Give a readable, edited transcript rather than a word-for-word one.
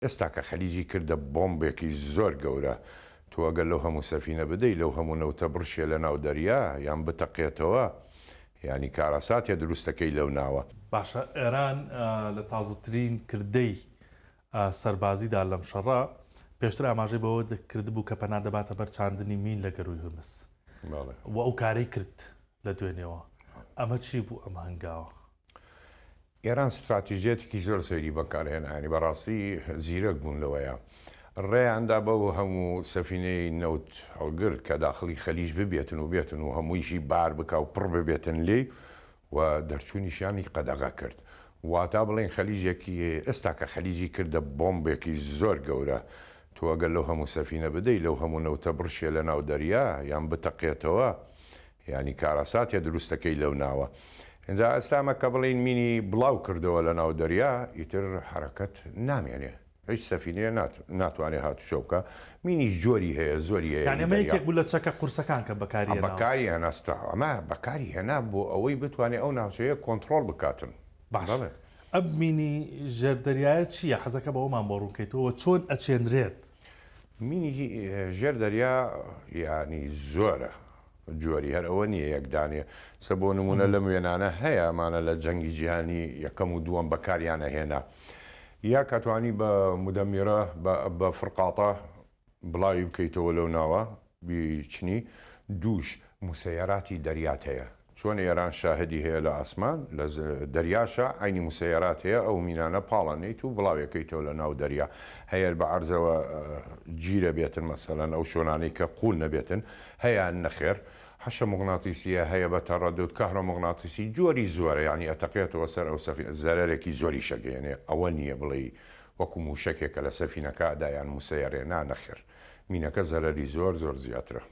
ئێستا کە خەلیجی کردە بۆمبێکی زۆر گەورە، تۆ ئەگەر لەو هەموو سەفینە بدەی لەو هەموو نەوتە بڕشێ لە ناو دەریا یان بتەقێتەوە، ینی کارەساتیە دروستەکەی لەو ناوە. باشە ئێران لە تازەترین کردەی سەربازیدا لەم شەڕە پێشتر ئاماژەی بەوە کردبوو کە پەنا دەباتە بەر چاندنی مین لە گەروی هورمس و ئەو کارەی کرد لە دوێنێەوە. ئەمە چی بوو ئەمە هەنگاوە؟ ئێران استراتیژێتێکی زۆر سەیری بەکارهێنانی بەڕاستی زیرەک بوون لەوەیە. ڕێیاندا بەو هەموو سەفینەی نەوت هەڵگر کە داخلی خەلیج ببێتن و بێتن و هەموویشی بار بکە و پڕ ببێتن لێ و دەرچوونیشانی قەدەغا کرد. واتا بڵێن خەلیجێکی ئێستا کە خەلیجی کردە بۆمبێکی زۆر گەورە، تۆ ئەگەر لەو هەموو سەفینە بدەی لەو هەموو نەوتە بڕشێ لە ناو دەریا یان بتەقێتەوە، ینی کارەساتیە دروستەکەی لەو ناوە. اینجا ئەستامە کە بڵین مینی بڵاو کردەوە لە ناو دەریا، ئیتر حرەکەت نامێنێ، هیچ سەفینەیە ناتوانێت هاتوچۆ بکە. مینیش جۆری هەیە، زۆری هەیە. یعنی ئەمە یەکێک بوو لە چەکە قورسەکان کە بەکاری هێناستا، ئەمە بەکاری هێنا بۆ ئەوەی بتوانێت ئەو ناوچەیە کۆنتڕۆڵ بکاتن. باش ئەم مینی ژێردەریایە چییە؟ حەزەکە بەوەمان بۆ ڕوونکەیتەوە چۆن ئەچێنرێت؟ مینی ژێردەریا ینی زۆرە جۆری، هەر ئەوە نییە یەکدانێ. سە بۆ نمونە لەم وێنانە هەیە ئەمانە لە جەنگی جیهانی یەکەم و دووەم بەکاریانە هێنا، یا کاتوانی بە مدەمیرە بە فرقاتە بڵاوی بکەیتەوە لەو ناوە بیچنی. دووش موسەیەراتی دەریات هەیە، چۆن ئێران شاهدی هەیە لە ئاسمان لە دەریاشە عینی موسەیەرات هەیە، ئەو مینانە پاڵەنیت و بڵاوەکەیتەوە لە ناو دەریا. هەیە بە عەرزەوە گیرە بێتن، مەسەلەن ئەو شۆنانەی کە قوول نەبێتن هەیە نەخێر. حەشە مغناتیسیە هەیە بە تەڕەدوت کەهرەمەغناتیسی جۆری زۆرە، ینی ئەتەقێتەوە سەر ئەو سەفینە زەرەرێکی زۆری شەگەێنێ. ئەوە نییە بڵێ وەکو موشکێکە لە سەفینەکەدا یان موسەیەرێ، نەخێر، مینەکە زەرەری زۆر زیاترە.